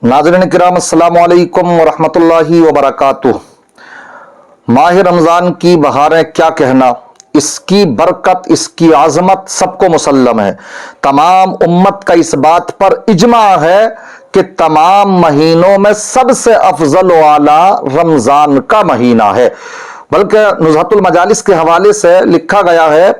नाज़रीन किराम अस्सलामु अलैकुम वरहमतुल्लाहि वबरकातुह। माह रमज़ान की बहारें क्या कहना, इसकी बरकत, इसकी आज़मत सबको मुसल्लम है। तमाम उम्मत का इस बात पर इजमा है कि तमाम महीनों में सबसे अफजल व आला रमज़ान का महीना है। बल्कि नुज़हतुल मजालिस के हवाले से लिखा गया है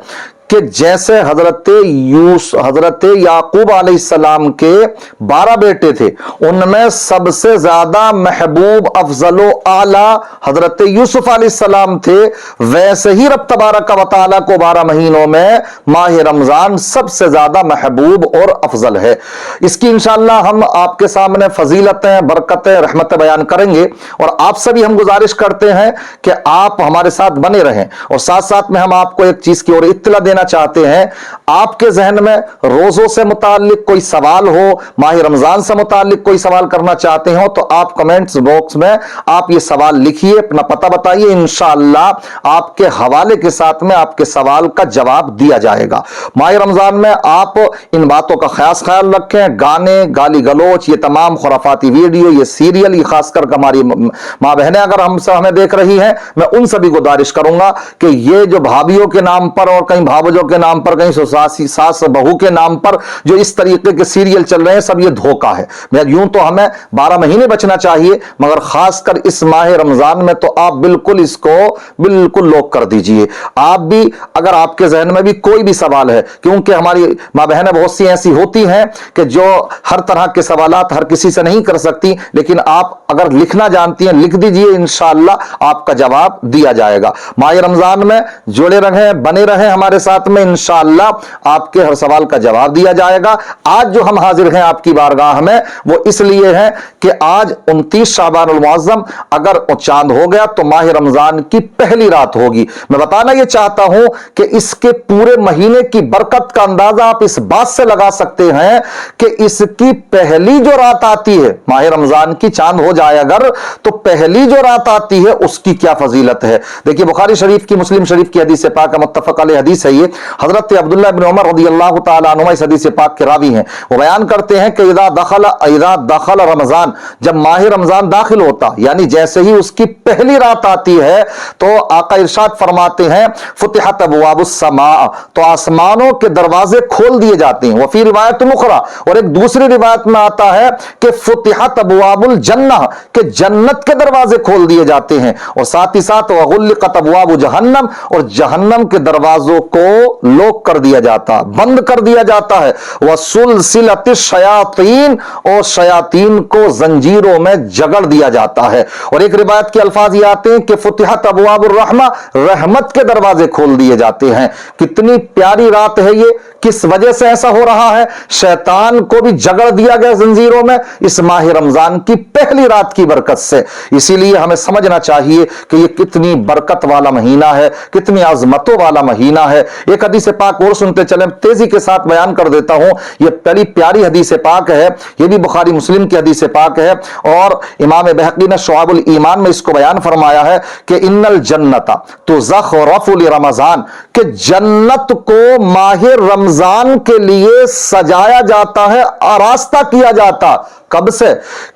कि जैसे हजरत याकूब अलैहिस्सलाम के 12 बेटे थे, उनमें सबसे ज्यादा महबूब अफजलो आला हजरत यूसुफ अलैहिस्सलाम थे, वैसे ही रब तबारक व तआला को 12 महीनों में माह रमजान सबसे ज्यादा महबूब और अफजल है। इसकी इंशाअल्लाह हम आपके सामने फजीलतें, बरकतें, रहमतें बयान करेंगे और आप सभी हम गुजारिश करते हैं कि आप हमारे साथ बने रहें। और साथ साथ में हम आपको एक चीज की और इत्तला देना चाहते हैं, आपके जहन में रोजों से मुताल्लिक कोई सवाल हो, माह रमजान से मुताल्लिक कोई सवाल करना चाहते हो, तो आप कमेंट्स बॉक्स में आप ये सवाल लिखिए, अपना पता बताइए, इंशाअल्लाह आपके हवाले के साथ में आपके सवाल का जवाब दिया जाएगा। माह रमजान में आप इन बातों का खास ख्याल रखें, गाने, गाली गलोच, ये तमाम खुराफाती वीडियो, ये सीरियल, ये खासकर हमारी माँ बहनें अगर हमसे हमें देख रही हैं, मैं उन सभी गुजारिश करूंगा कि ये जो भाभीियों के नाम पर और कहीं भावजों के नाम पर, कहीं सास बहू के नाम पर जो इस तरीके के सीरियल चल रहे हैं, सब ये धोखा है। यूं तो हमें 12 महीने बचना चाहिए, मगर खासकर इस माह रमजान में तो आप बिल्कुल इसको बिल्कुल लॉक कर दीजिए। आप भी अगर आपके जहन में भी कोई भी सवाल है, क्योंकि हमारी माँ बहनें बहुत सी ऐसी होती हैं कि जो हर तरह के सवालात हर किसी से नहीं कर सकती, लेकिन आप अगर लिखना जानती हैं लिख दीजिए, इंशाअल्लाह आपका जवाब दिया जाएगा। माह रमजान में जुड़े रहें, बने रहें हमारे साथ में, इंशाअल्लाह आपके हर सवाल का जवाब दिया जाएगा। आज जो हम हाजिर हैं आपकी बारगाह में, वो इसलिए है कि आज 29 शाबानुल मुअज़्ज़म, अगर चांद हो गया तो माह रमजान की पहली रात होगी। मैं बताना यह चाहता हूं कि इसके पूरे महीने की बरकत का अंदाजा आप इस बात से लगा सकते हैं कि इसकी पहली जो रात आती है, माह रमजान की चांद हो जाए अगर, तो पहली जो रात आती है उसकी क्या फजीलत है। देखिए बुखारी शरीफ की, मुस्लिम शरीफ की हदीस पाक, मुत्तफक अलैह हदीस है ये। हजरत अब्दुल्लाह इब्न उमर रज़ियल्लाहु तआला अन्हुमा इस हदीस पाक के रावी हैं। वो बयान करते हैं कि इज़ा दखल रमजान, जब माह रमजान दाखिल होता, यानी जैसे ही उसकी पहली रात आती है, तो आका इरशाद फरमाते हैं फुतिहत अबवाबुस समा, तो आसमानों के दरवाजे खोल दिए जाते हैं। वफी रिवायत उखरा, और एक दूसरी रिवायत में आता है कि फुतिहत अबवाबुल जन्नह, के जन्नत के दरवाजे खोल दिए जाते हैं। और साथ ही साथ वगुल्लिकत अबवाबु जहन्नम, और जहन्नम के दरवाजों को लॉक कर दिया जाता, बंद कर दिया जाता है। वसुलसिलतिश शयातीन, और शयातीन को जंजीरों में जगड़ दिया जाता है। और एक रिवायत के अल्फाज ये आते हैं कि फुतिहत अबवाबुर रहमा, रहमत के दरवाजे खोल दिए जाते हैं। कितनी प्यारी रात है ये, किस वजह से ऐसा हो रहा है? शैतान को भी जगड़ दिया गया जंजीरों में इस माह रमजान की पहली रात की बरकत से। इसीलिए हमें समझना चाहिए कि ये कितनी बरकत वाला महीना है, कितनी आजमतों वाला महीना है। एक हदीस पाक और सुनते चले, तेजी के साथ बयान कर देता हूं। ये बड़ी प्यारी हदीस पाक है, ये भी बुखारी मुस्लिम की हदीस पाक है, और इमाम बहकी ने शुआबुल ईमान में इसको बयान फरमाया है कि इन्नल जन्नता तुज़ख़रफ़ु लिरमज़ान, कि जन्नत को माह रमजान के लिए सजाया जाता है, आरास्ता किया जाता। कब से?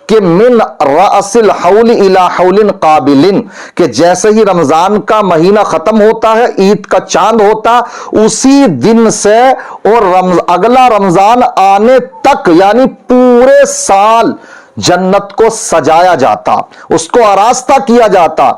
कि मिन रअसिल हौली इला हौलिन काबिलिन, कि जैसे ही रमजान का महीना खत्म होता है, ईद का चांद होता, उसी दिन से और अगला रमजान आने तक, यानी पूरे साल जन्नत को सजाया जाता, उसको आरास्ता किया जाता।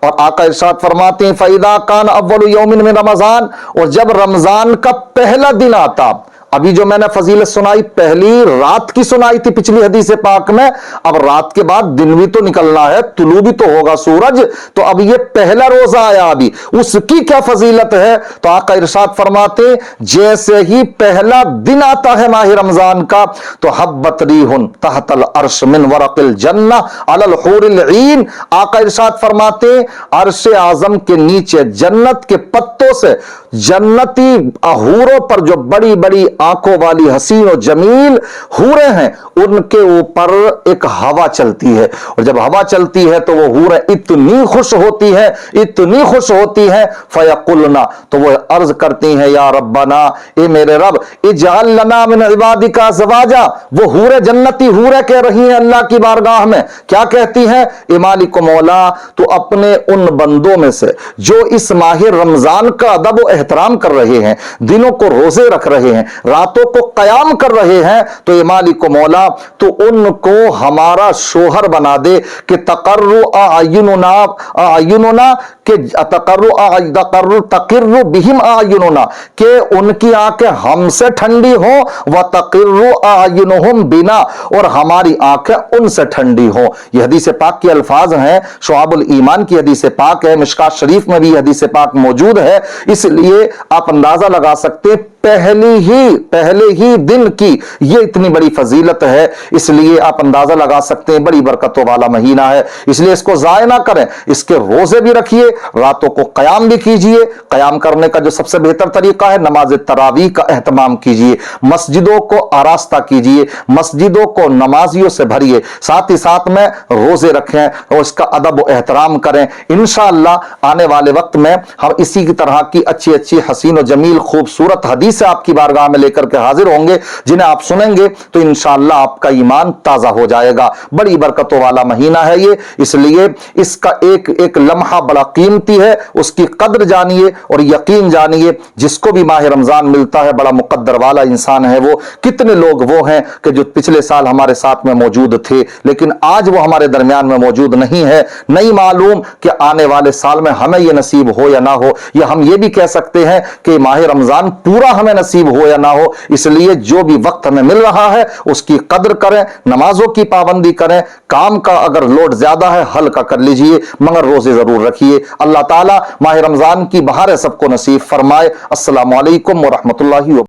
और आका इरशाद फरमाते हैं फैदा कान अव्वलु यौमिन मिन रमजान, और जब रमजान का पहला दिन आता, अभी जो मैंने फजीलत सुनाई पहली रात की सुनाई थी पिछली हदीस पाक में, अब रात के बाद दिन भी तो निकलना है, तुलू भी तो होगा सूरज, तो अब ये पहला रोजा आया, अभी उसकी क्या फजीलत है? तो आका इरशाद फरमाते जैसे ही पहला दिन आता है माह रमजान का, तो हब्बत रीहुन तहतल अर्श मिन वरक़िल जन्नह अलल हूरिल ईन, आका इरशाद फरमाते अर्श आजम के नीचे जन्नत के पत्तों से जन्नती अहूरों पर जो बड़ी बड़ी आंखों वाली हसीन और जमील हूरें हैं, उनके ऊपर एक हवा चलती है, और जब हवा चलती है तो वो हूरें इतनी खुश होती है, इतनी खुश होती है, फयकुलना, तो वो अर्ज करती हैं, या रब्बना, ए मेरे रब, इजअल लना मिन इबादिका अज़वाजा। वो हूरे जन्नती हूरे कह रही हैं अल्लाह की बारगाह में, क्या कहती हैं? ए मालिक मौला, तो अपने उन बंदों में से जो इस माह रमजान का अदब व एहतराम कर रहे हैं, दिनों को रोजे रख रहे हैं, रातों को कयाम कर रहे हैं, तो ये मालिक मौला, तो उनको हमारा शोहर बना दे कि तकर्रु आयुनुना के तकिर्रु बिहिम आयुनुना, के उनकी आंखें हमसे ठंडी हो, व तकिर्रु आयुनुहुम बिना, और हमारी आंखें उनसे ठंडी हो। यह हदीस पाक के अल्फाज हैं, शुआबुल ईमान की हदीस पाक है, मिशकात शरीफ में भी हदीस पाक मौजूद है। इसलिए आप अंदाजा लगा सकते पहले ही दिन की ये इतनी बड़ी फजीलत है, इसलिए आप अंदाजा लगा सकते हैं बड़ी बरकतों वाला महीना है। इसलिए इसको जाया ना करें, इसके रोजे भी रखिए, रातों को कयाम भी कीजिए। कयाम करने का जो सबसे बेहतर तरीका है, नमाज तरावीह का एहतमाम कीजिए, मस्जिदों को आरास्ता कीजिए, मस्जिदों को नमाजियों से भरिए, साथ ही साथ में रोजे रखें और इसका अदब व एहतराम करें। इंशाअल्लाह आने वाले वक्त में हम इसी की तरह की अच्छी अच्छी हसीन और जमील खूबसूरत हदीस से आपकी बारगाह में लेकर के हाजिर होंगे, जिन्हें आप सुनेंगे तो इंशाअल्लाह आपका ईमान ताजा हो जाएगा। बड़ी बरकतों वाला महीना है ये, इसलिए इसका एक एक लम्हा बड़ा कीमती है, उसकी कद्र जानिए और यकीन जानिए, जिसको भी माह रमजान मिलता है बड़ा मुकद्दर वाला इंसान है वो। कितने लोग वो हैं कि जो पिछले साल हमारे साथ में मौजूद थे, लेकिन आज वो हमारे दरमियान में मौजूद नहीं है। नहीं मालूम कि आने वाले साल में हमें ये नसीब हो या ना हो, या हम ये भी कह सकते हैं कि माह रमजान पूरा हमें नसीब हो या ना हो। इसलिए जो भी वक्त हमें मिल रहा है उसकी कद्र करें, नमाजों की पाबंदी करें, काम का अगर लोड ज्यादा है हल्का कर लीजिए, मगर रोजे जरूर रखिए। अल्लाह ताला माह रमजान की बहारें सबको नसीब फरमाए। अस्सलामु अलैकुम व रहमतुल्लाहि व